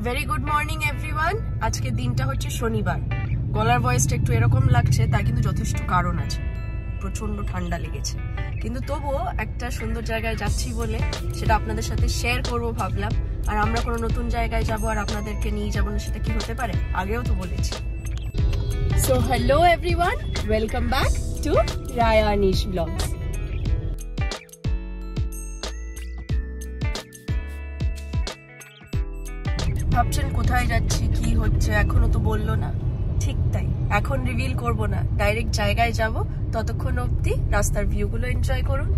Very good morning everyone. আজকে দিনটা হচ্ছে শনিবার। গলার ভয়েসটা একটু এরকম লাগছে, তার কিন্তু যথেষ্ট কারণ আছে। প্রচন্ড ঠান্ডা লেগেছে, কিন্তু তবুও একটা সুন্দর জায়গায় যাচ্ছি বলে সেটা আপনাদের সাথে শেয়ার করব ভাবলাম। আর আমরা কোনো নতুন জায়গায় যাব আর আপনাদেরকে নিয়ে যাবো না, সেটা কি হতে পারে? আগেও তো বলেছি। So hello everyone, welcome back to Raya Anish blogs. ভাবছেন কোথায় যাচ্ছি, কি হচ্ছে, এখনো তো বললো না। ঠিক তাই, এখন রিভিল করব না, ডাইরেক্ট জায়গায় যাব। ততক্ষণ অবধি রাস্তার ভিউগুলো এনজয় করুন।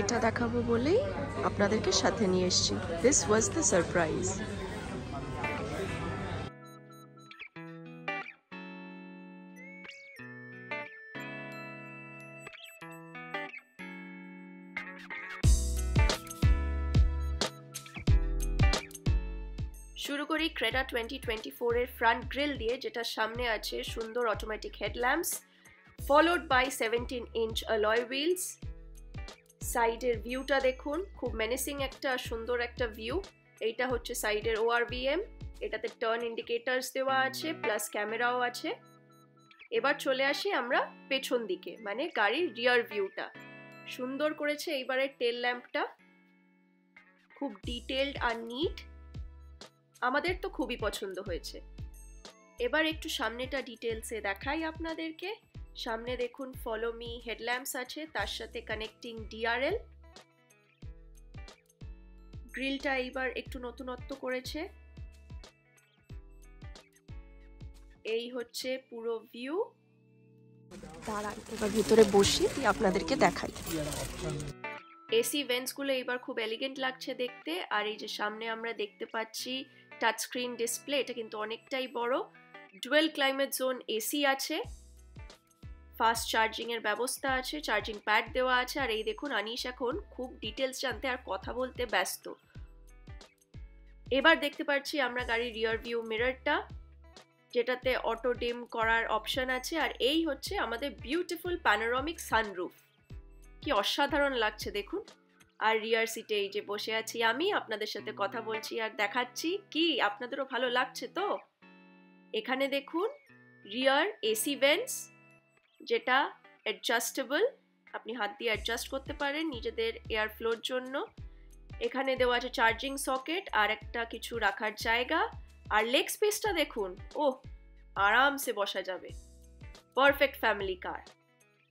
এটা দেখাবো বলেই আপনাদেরকে সাথে নিয়ে এসেছি। This was the surprise. শুরু করি ক্রেটা 2024 এর ফ্রন্ট গ্রিল দিয়ে, যেটা সামনে আছে সুন্দর automatic headlamps, followed by 17 inch alloy wheels. সাইডের ভিউটা দেখুন, খুব মেনেসিং একটা সুন্দর একটা ভিউ। এইটা হচ্ছে সাইডের ORVM, এটাতে টার্ন ইন্ডিকেটরস দেওয়া আছে, প্লাস ক্যামেরাও আছে। এবার চলে আসি আমরা পেছন দিকে, মানে গাড়ির রিয়ার ভিউটা। সুন্দর করেছে এইবারের টেল ল্যাম্পটা, খুব ডিটেইলড আর নিট। আমাদের তো খুবই পছন্দ হয়েছে। এবার একটু সামনেটা ডিটেলসে দেখাই আপনাদেরকে। সামনে দেখুন ফলো মি হেডল্যাম্পস আছে, তার সাথে কানেক্টিং DRL। গ্রিলটা এইবার একটু নতুনত্ব করেছে। এই হচ্ছে পুরো ভিউ। দাঁড়ান, এবার ভিতরে বসি, আপনাদেরকে দেখাই। এসি ভেন্টস গুলো এইবার খুব এলিগেন্ট লাগছে দেখতে। আর এই যে সামনে আমরা দেখতে পাচ্ছি টাচ স্ক্রিন ডিসপ্লে, এটা কিন্তু অনেকটাই বড়। ডুয়েল ক্লাইমেট জোন এসি আছে, ফাস্ট চার্জিং এর ব্যবস্থা আছে, চার্জিং প্যাড দেওয়া আছে। আর এই দেখুন আনিশ এখন খুব ডিটেলস জানতে আর কথা বলতে ব্যস্ত। এবার দেখতে পাচ্ছি আমরা গাড়ির রিয়ার ভিউ মিররটা, যেটাতে অটো ডিম করার অপশন আছে। আর এই হচ্ছে আমাদের বিউটিফুল প্যানোরামিক সানরুফ, কি অসাধারণ লাগছে দেখুন। আর রিয়ার সিটে এই যে বসে আছি আমি, আপনাদের সাথে কথা বলছি আর দেখাচ্ছি। কি আপনাদেরও ভালো লাগছে তো? এখানে দেখুন রিয়ার এসি ভেন্টস, যেটা অ্যাডজাস্টেবল, আপনি হাত দিয়ে অ্যাডজাস্ট করতে পারেন নিজেদের এয়ার ফ্লোর জন্য। এখানে দেওয়া আছে চার্জিং সকেট আর একটা কিছু রাখার জায়গা। আর লেগ স্পেসটা দেখুন, ওহ, আরামসে বসা যাবে। পারফেক্ট ফ্যামিলি কার।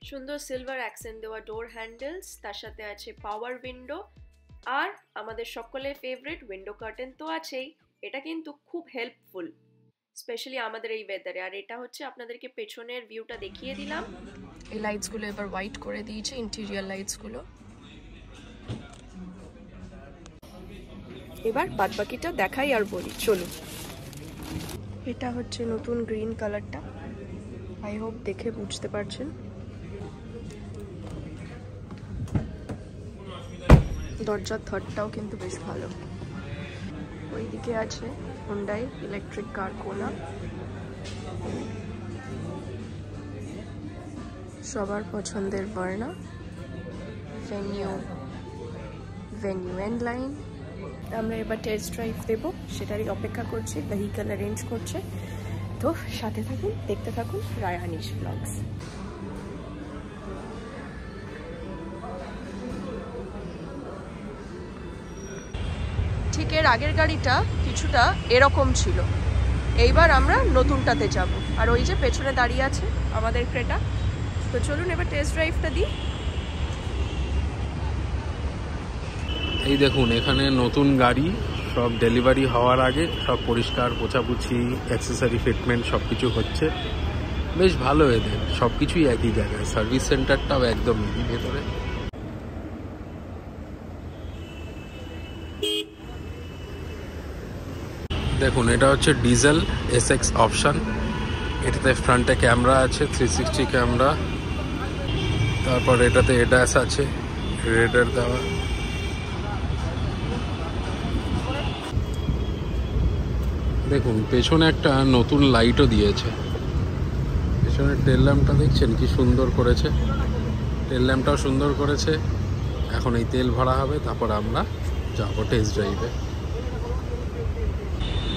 সুন্দর সিলভার অ্যাকসেন্ট দেওয়া ডোর হ্যান্ডেলস, তার সাথে আছে পাওয়ার উইন্ডো। আর আমাদের সকলের ফেভারিট উইন্ডো কার্টেন তো আছেই। এটা কিন্তু খুব হেল্পফুল, স্পেশালি আমাদের এই ওয়েদারে। আর এটা হচ্ছে আপনাদেরকে পেছনের ভিউটা দেখিয়ে দিলাম। এই লাইটসগুলো এবার হোয়াইট করে দিয়েছে, ইন্টেরিয়র লাইটসগুলো। এবার বাদবাকিটা দেখাই আর বলি, চলুন। এটা হচ্ছে নতুন গ্রিন কালারটা, আই হোপ দেখে বুঝতে পারছেন। দরজার থটটাও কিন্তু বেশ ভালো। ওইদিকে আছে হুন্ডাই ইলেকট্রিক কার কোনা, সবার পছন্দের ভার্না, ভেনিউ এন্ড লাইন। আমরা এবার টেস্ট ড্রাইভ দেবো, সেটারই অপেক্ষা করছি। ভেহিকল অ্যারেঞ্জ করছে, তো সাথে থাকুন, দেখতে থাকুন রায়া আনিশ ব্লগস। ঠিক এর আগের গাড়িটা কিছুটা এরকম ছিল, এইবার আমরা নতুনটাতে যাব। আর ওই যে পেছনে দাঁড়িয়ে আছে আমাদের ক্রেটা। তো চলুন এবার টেস্ট ড্রাইভটা দিই। এই দেখুন, এখানে নতুন গাড়ি সব ডেলিভারি হওয়ার আগে সব পরিষ্কার পোছাপুছি, অ্যাক্সেসরি ফিটমেন্ট সব কিছু হচ্ছে। বেশ ভালো এদের, সব কিছুই একই জায়গায়। সার্ভিস সেন্টারটাও একদম ভেতরে। দেখুন এটা হচ্ছে ডিজেল এসএক্স অপশন। এটাতে ফ্রন্টে ক্যামেরা আছে, 360 ক্যামেরা। তারপর এটাতে এডাস আছে, রেডার দেওয়া। দেখুন পেছনে একটা নতুন লাইটও দিয়েছে। পেছনের টেল ল্যাম্পটা দেখছেন কি সুন্দর করেছে, টেল ল্যাম্পটাও সুন্দর করেছে। এখন এই তেল ভরা হবে, তারপর আমরা যাবো টেস্ট ড্রাইভে।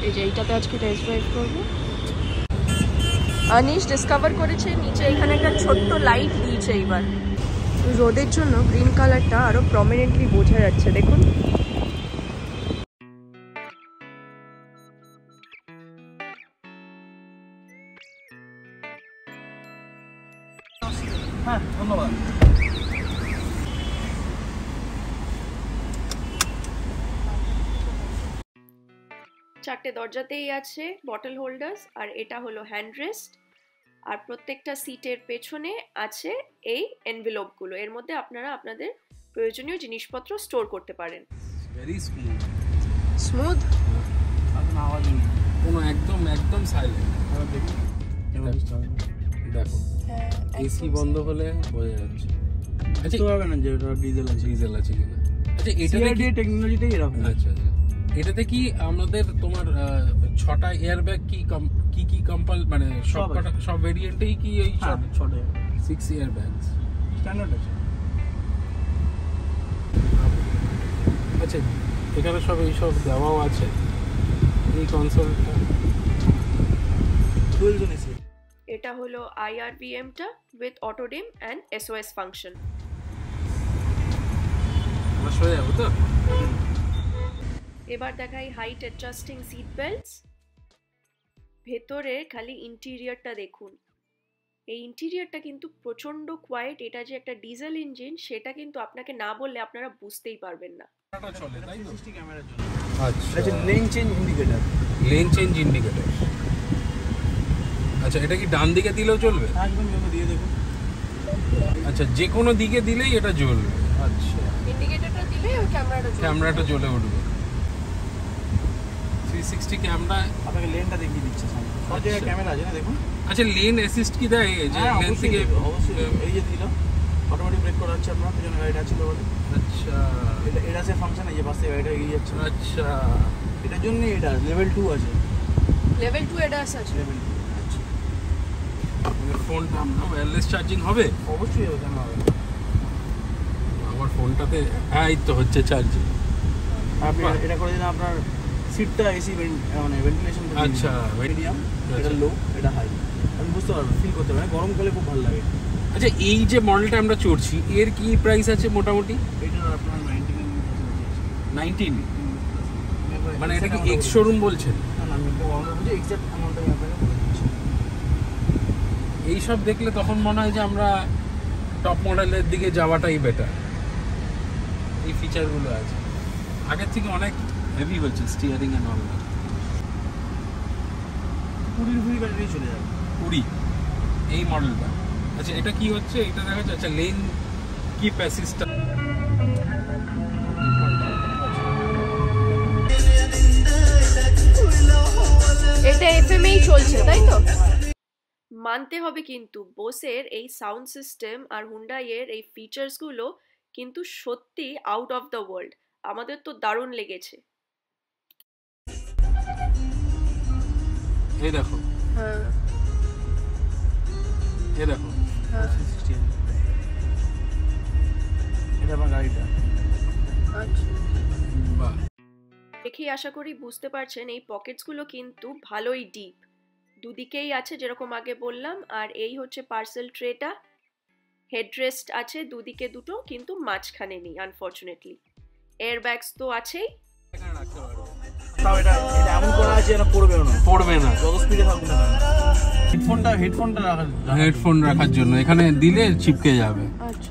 এই যে এইটাতে আজকে টেস্ট ড্রাইভ করবো। আনিশ ডিসকভার করেছে নিচে এখানে একটা ছোট্ট লাইট দিয়েছে। এইবার রোদের জন্য গ্রিন কালারটা আরো প্রমিনেন্টলি বোঝা যাচ্ছে, দেখুন। হ্যাঁ ধন্যবাদ। চারটে দরজাতেই আছে বটল হোল্ডার্স, আর এটা হলো হ্যান্ড রেস্ট। আর প্রত্যেকটা সিটের পেছনে আছে এই এনভেলপগুলো। এর মধ্যে আপনারা আপনাদের প্রয়োজনীয় জিনিসপত্র স্টোর করতে পারেন। Very smooth. স্মুথ, কোনো আওয়াজ নেই, কোনো একদম একদম সাইলেন্ট। দেখো এসি বন্ধ হলে বোঝা যাচ্ছে। আচ্ছা হবে না যে এটা ডিজেল আছে, ডিজেল আছে কিনা। আচ্ছা এটা দিয়ে টেকনোলজিটাই এরকম। আচ্ছা আচ্ছা, এটাতে কি আমাদের তোমার 6টা এয়ারব্যাগ কি কম্পাল, মানে সব ভেরিয়েন্টেই কি এই 6টা 6 এয়ারব্যাগস স্ট্যান্ডার্ড আছে। আচ্ছা এখানে সব এইসব দেওয়াও আছে। এই কনসোলটা এটা হলো IRVM-টা উইথ অটো ডিম অ্যান্ড SOS ফাংশন। হয়ে যাবো তো। এবার দেখাই হাইট অ্যাডজাস্টিং সিট বেল্টস। ভেতরে খালি ইন্টেরিয়রটা দেখুন। এই ইন্টেরিয়রটা কিন্তু প্রচন্ড কোয়াইট। এটা যে একটা ডিজেল ইঞ্জিন সেটা কিন্তু আপনাকে না বললে আপনারা বুঝতেই পারবেন না। এটা চলে তাই তো? 360 ক্যামেরার জন্য। আচ্ছা, এটা lane change indicator. Lane change indicator. আচ্ছা এটা কি ডান দিকে দিলেও চলবে? একদম যখন দিয়ে দেখুন। আচ্ছা যে কোনো দিকে দিলেই এটা জ্বলবে। আচ্ছা ইন্ডিকেটরটা দিলে ওই ক্যামেরাটা জ্বলে উঠবে। 360 ক্যামেরা আপনাকে লেনটা দেখিয়ে দিচ্ছে সামনে। সব জায়গায় ক্যামেরা আছে না দেখুন। আচ্ছা লেন অ্যাসিস্ট কি দেয়? এই যে লেন থেকে অবশ্যই এই যে দিল অটোমেটিক ব্রেক করা হচ্ছে আপনার পিছনে গাড়িটা ছিল বলে। আচ্ছা এটা আছে ফাংশন, এই যে পাশে গাড়িটা এগিয়ে যাচ্ছে। আচ্ছা এটার জন্য এটা লেভেল 2 আছে। লেভেল 2 এডাস আছে। লেভেল 2 আচ্ছা। ফোনটা ওয়্যারলেস চার্জিং হবে? অবশ্যই হবে, কেন হবে। আমার ফোনটাতে এই তো হচ্ছে চার্জিং। আপনি এটা করে দিলে আপনার সিটটা এসি মানে ভেন্টিলেশন। আচ্ছা মিডিয়াম, এটা লো, এটা হাই। আমি বুঝতে পারবো, ফিল করতে পারবেন। গরমকালে খুব ভালো লাগে। আচ্ছা এই যে মডেলটা আমরা চড়ছি এর কি প্রাইস আছে মোটামুটি? এটা আপনার 19, মানে এটা কি এক্স শোরুম বলছেন? না না, আমি আমরা বুঝি এক্সাক্ট অ্যামাউন্টটা আমি আপনাকে বলে দিচ্ছি। এইসব দেখলে তখন মনে হয় যে আমরা টপ মডেলের দিকে যাওয়াটাই বেটার। এই ফিচারগুলো আছে, আগের থেকে অনেক হেভি হচ্ছে স্টিয়ারিং এন্ড অল। 20 ব্যাটারি চলে যাবে। 20 এই মডেলটা। আচ্ছা এটা কি হচ্ছে? এটা দেখা যাচ্ছে আচ্ছা লেন কি অ্যাসিস্ট্যান্ট। এটা এফএমই চলছে তাই তো? মানতে হবে কিন্তু বোসের এই সাউন্ড সিস্টেম আর হুন্ডাইয়ের এই ফিচার্সগুলো কিন্তু সত্যি আউট অফ দ্য ওয়ার্ল্ড। আমাদের তো দারুণ লেগেছে। এই দেখো, হ্যাঁ এই দেখো, হ্যাঁ এটা আমার গাড়িটা। আচ্ছা বাহ। দেখেই আশা করি বুঝতে পারছেন এই পকেটসগুলো কিন্তু ভালোই ডিপ। দুদিকেই আছে যেরকম আগে বললাম। আর এই হচ্ছে পার্সেল ট্রেটা। হেডরেস্ট আছে দুদিকে দুটো, কিন্তু মাঝখানে নেই আনফরচুনেটলি। এয়ার ব্যাগস তো আছেই। এখানে রাখতে পারবো। তাও এটা এমন করা আছে যেন পড়বেও না। পড়বে না যত স্পিডে থাকুন না। হেডফোনটা হেডফোন রাখার জন্য এখানে দিলে চিপকে যাবে। আচ্ছা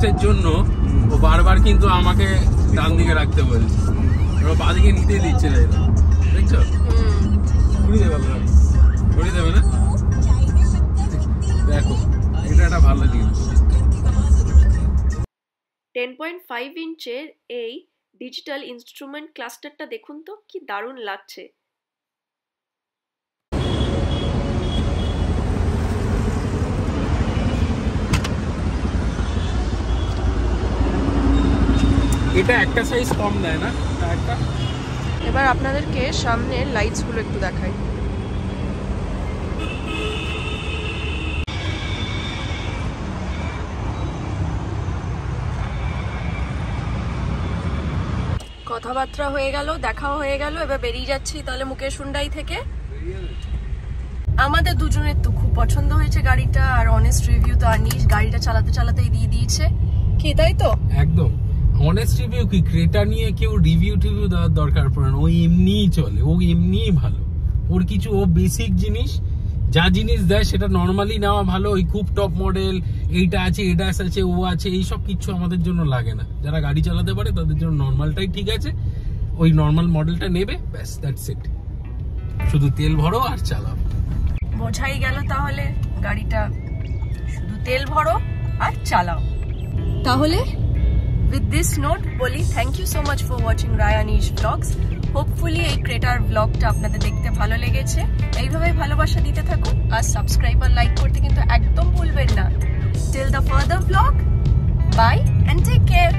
কন্টেস্টের জন্য ও বারবার কিন্তু আমাকে ডান দিকে রাখতে বলছে, ওরা বাঁ দিকে নিতেই দিচ্ছে না, দেখছো? ঘুরিয়ে দেবে আপনার, ঘুরিয়ে দেবে না? দেখো এটা একটা ভালো জিনিস। 10.5 ইঞ্চের এই ডিজিটাল ইনস্ট্রুমেন্ট ক্লাস্টারটা দেখুন তো কি দারুণ লাগছে। এটা একটা সাইজ কম দেয় না একটা। এবার আপনাদেরকে সামনের লাইটস গুলো একটু দেখাই। কথাবার্তা হয়ে গেল, দেখাও হয়ে গেল, এবার বেরিয়ে যাচ্ছি তাহলে মুকেশ হুন্ডাই থেকে। আমাদের দুজনের তো খুব পছন্দ হয়েছে গাড়িটা, আর অনেস্ট রিভিউ তো আনিস গাড়িটা চালাতে চালাতেই দিয়ে দিয়েছে, কি তাই তো? একদম অনেস্ট রিভিউ। কি ক্রেটা নিয়ে কেউ রিভিউ টিভিউ দেওয়ার দরকার পড়ে না, ও এমনিই চলে, ও এমনিই ভালো। ওর কিছু ও বেসিক জিনিস, যা জিনিস দেয় সেটা নর্মালি নেওয়া ভালো। ওই খুব টপ মডেল, এইটা আছে, এটা আছে, ও আছে, এইসব কিছু আমাদের জন্য লাগে না। যারা গাড়ি চালাতে পারে তাদের জন্য নর্মালটাই ঠিক আছে, ওই নর্মাল মডেলটা নেবে, ব্যাস, দ্যাটস ইট। শুধু তেল ভরো আর চালাও। বোঝাই গেল তাহলে, গাড়িটা শুধু তেল ভরো আর চালাও। তাহলে with this note বলি thank you so much for watching Rayanish blogs. Hopefully এই ক্রেটার ব্লগটা আপনাদের দেখতে ভালো লেগেছে। এইভাবে ভালোবাসা দিতে থাকুন, আর সাবস্ক্রাইব আর লাইক করতে কিন্তু একদম ভুলবেন না। Till the further blog, bye and take care.